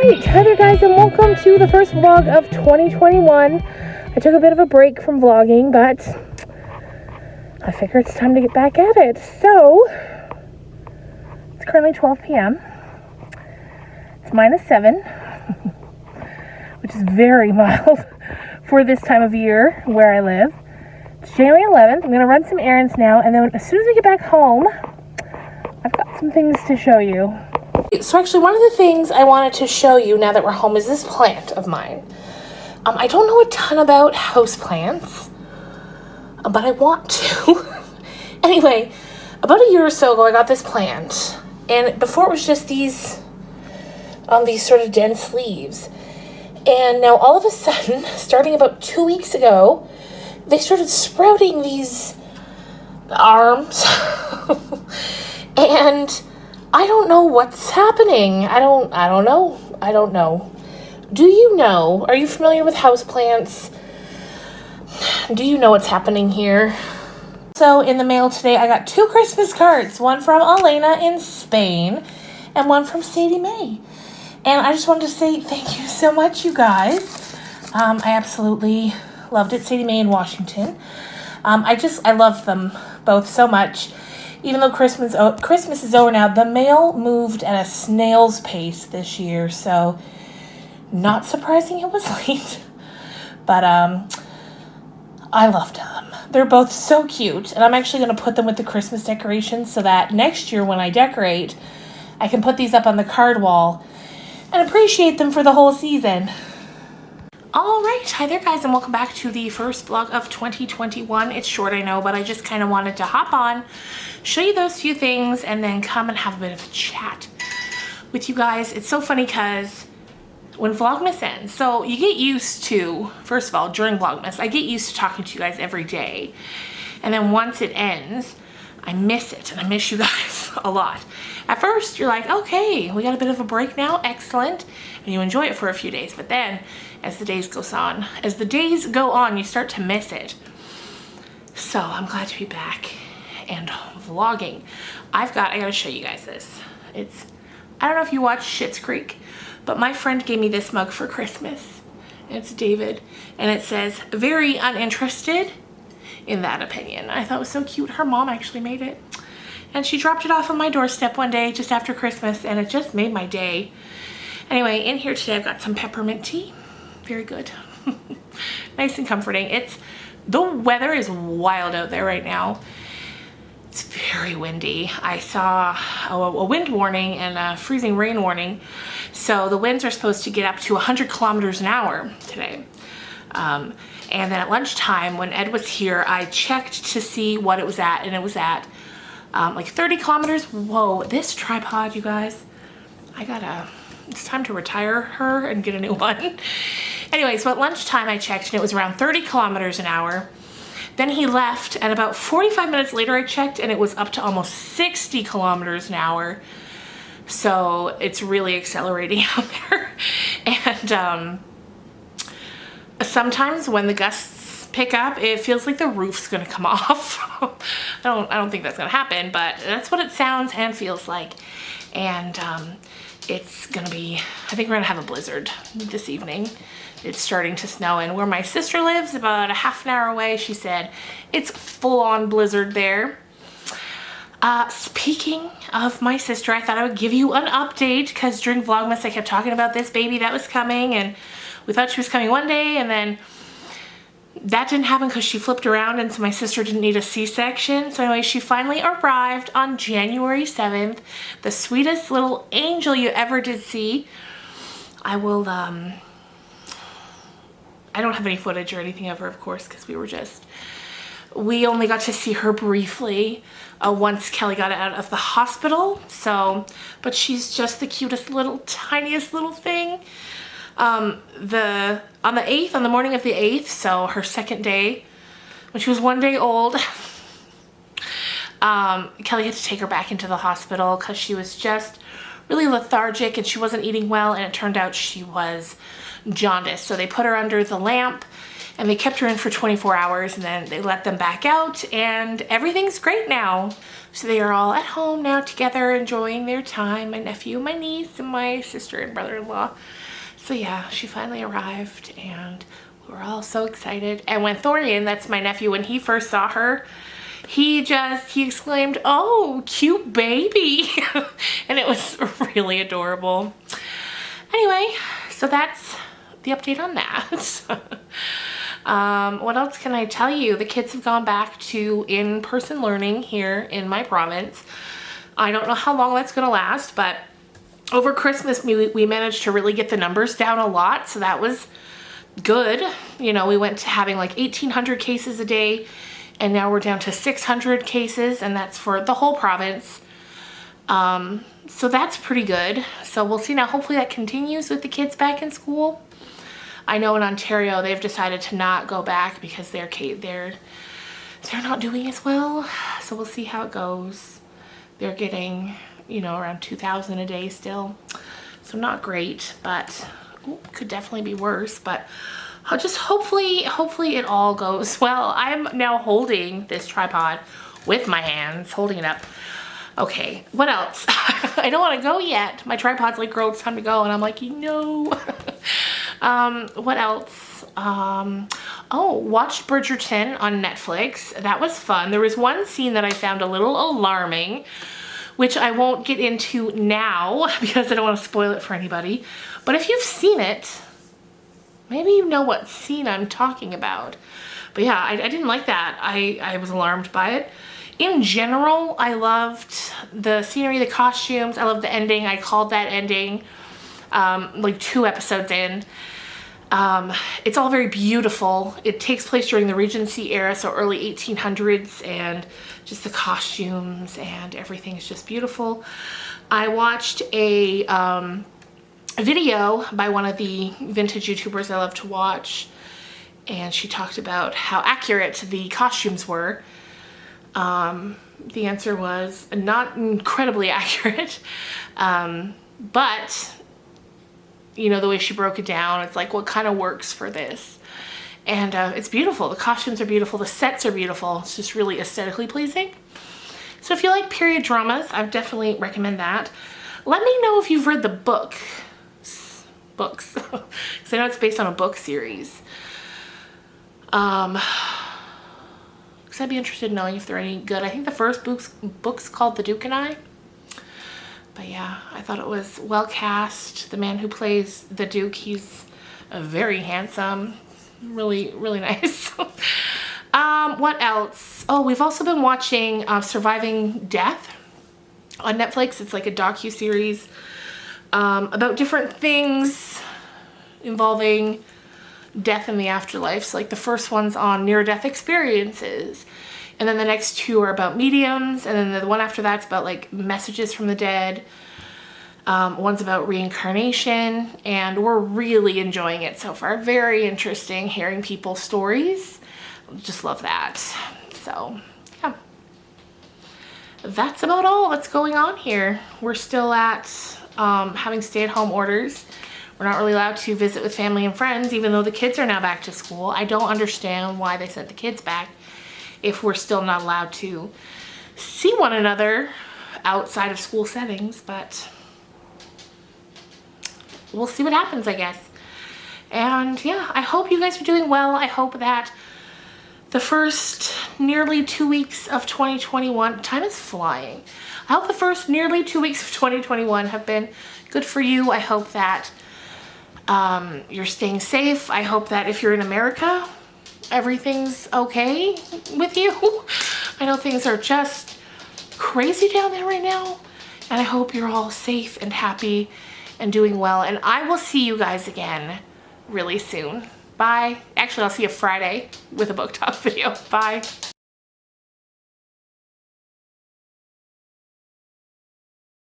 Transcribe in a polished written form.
Alright, hi there guys, and welcome to the first vlog of 2021. I took a bit of a break from vlogging, but I figure it's time to get back at it. So, it's currently 12 p.m. It's -7, which is very mild for this time of year where I live. It's January 11th. I'm going to run some errands now, and then as soon as we get back home, I've got some things to show you. So actually, one of the things I wanted to show you now that we're home is this plant of mine. I don't know a ton about houseplants, but I want to. Anyway, about a year or so ago, I got this plant, and before it was just these sort of dense leaves. And now all of a sudden, starting about 2 weeks ago, they started sprouting these arms. And I don't know what's happening. I don't know. Do you know? Are you familiar with houseplants? Do you know what's happening here? So in the mail today, I got 2 Christmas cards. One from Elena in Spain and one from Sadie Mae. And I just wanted to say thank you so much, you guys. I absolutely loved it. Sadie Mae in Washington. I love them both so much. Even though Christmas is over now, the mail moved at a snail's pace this year, so not surprising it was late. But I loved them. They're both so cute, and I'm actually going to put them with the Christmas decorations so that next year when I decorate, I can put these up on the card wall and appreciate them for the whole season. Alright, hi there guys, and welcome back to the first vlog of 2021. It's short, I know, but I just kind of wanted to hop on, show you those few things, and then come and have a bit of a chat with you guys. It's so funny because when Vlogmas ends, so you get used to, first of all, during Vlogmas, I get used to talking to you guys every day. And then once it ends, I miss it, and I miss you guys a lot. At first, you're like, okay, we got a bit of a break now, excellent, and you enjoy it for a few days. But then, as the days go on, you start to miss it. So I'm glad to be back and vlogging. I gotta show you guys this. I don't know if you watch Schitt's Creek, but my friend gave me this mug for Christmas. It's David, and it says, very uninterested in that opinion. I thought it was so cute. Her mom actually made it. And she dropped it off on my doorstep one day just after Christmas, and it just made my day. Anyway, in here today I've got some peppermint tea. Very good. Nice and comforting. The weather is wild out there right now. It's very windy. I saw a wind warning and a freezing rain warning. So the winds are supposed to get up to 100 kilometers an hour today. And then at lunchtime when Ed was here, I checked to see what it was at, and it was at like 30 kilometers. Whoa, this tripod, you guys, it's time to retire her and get a new one. Anyway, so at lunchtime I checked and it was around 30 kilometers an hour. Then he left, and about 45 minutes later I checked and it was up to almost 60 kilometers an hour. So it's really accelerating out there. And sometimes when the gusts pick up, it feels like the roof's gonna come off. I don't think that's gonna happen, but that's what it sounds and feels like. And it's gonna be, I think we're gonna have a blizzard this evening. It's starting to snow, and where my sister lives, about a half an hour away, she said it's full-on blizzard there. Speaking of my sister, I thought I would give you an update because during Vlogmas I kept talking about this baby that was coming, and we thought she was coming one day, and then that didn't happen because she flipped around, and so my sister didn't need a C-section. So anyway, she finally arrived on January 7th. The sweetest little angel you ever did see. I don't have any footage or anything of her, of course, because we only got to see her briefly once Kelly got out of the hospital. So, but she's just the cutest little, tiniest little thing. On the 8th, on the morning of the 8th, so her second day, when she was 1 day old, Kelly had to take her back into the hospital because she was just really lethargic and she wasn't eating well, and it turned out she was jaundiced. So they put her under the lamp and they kept her in for 24 hours, and then they let them back out, and everything's great now. So they are all at home now together, enjoying their time. My nephew, my niece, and my sister and brother-in-law. So yeah, she finally arrived and we were all so excited. And when Thorian, that's my nephew, when he first saw her, he exclaimed, "Oh, cute baby." And it was really adorable. Anyway, so that's the update on that. What else can I tell you? The kids have gone back to in-person learning here in my province. I don't know how long that's gonna last, but over Christmas we managed to really get the numbers down a lot, so that was good. You know, we went to having like 1,800 cases a day, and now we're down to 600 cases, and that's for the whole province. So that's pretty good. So we'll see now. Hopefully that continues with the kids back in school. I know in Ontario they've decided to not go back because they're not doing as well. So we'll see how it goes. They're getting, you know, around 2,000 a day still. So not great, but could definitely be worse. But I'll just hopefully it all goes well. I'm now holding this tripod with my hands, holding it up. Okay, what else? I don't want to go yet. My tripod's like, "Girl, it's time to go." And I'm like, no. What else? Oh, watched Bridgerton on Netflix. That was fun. There was one scene that I found a little alarming, which I won't get into now because I don't want to spoil it for anybody. But if you've seen it, maybe you know what scene I'm talking about. But yeah, I didn't like that. I was alarmed by it. In general, I loved the scenery, the costumes. I loved the ending. I called that ending like 2 episodes in. It's all very beautiful. It takes place during the Regency era, so early 1800s, and just the costumes and everything is just beautiful. I watched a video by one of the vintage YouTubers I love to watch, and she talked about how accurate the costumes were. The answer was not incredibly accurate, but you know, the way she broke it down, it's like what kind of works for this. And it's beautiful. The costumes are beautiful. The sets are beautiful. It's just really aesthetically pleasing. So if you like period dramas, I would definitely recommend that. Let me know if you've read the books. Because I know it's based on a book series. Because I'd be interested in knowing if they're any good. I think the first book's called The Duke and I. But yeah, I thought it was well cast. The man who plays the Duke, he's very handsome. Really, really nice. What else? Oh, we've also been watching Surviving Death on Netflix. It's like a docu-series about different things involving death and the afterlife. So like the first one's on near-death experiences, and then the next 2 are about mediums, and then the one after that's about like messages from the dead. One's about reincarnation, and we're really enjoying it so far. Very interesting hearing people's stories. Just love that. So yeah, that's about all that's going on here. We're still at having stay-at-home orders. We're not really allowed to visit with family and friends, even though the kids are now back to school. I don't understand why they sent the kids back if we're still not allowed to see one another outside of school settings, but we'll see what happens, I guess. And yeah, I hope you guys are doing well. I hope that the first nearly 2 weeks of 2021, time is flying. I hope the first nearly 2 weeks of 2021 have been good for you. I hope that you're staying safe. I hope that if you're in America, everything's okay with you. I know things are just crazy down there right now, and I hope you're all safe and happy and doing well. And I will see you guys again really soon. Bye. Actually, I'll see you Friday with a book talk video. Bye.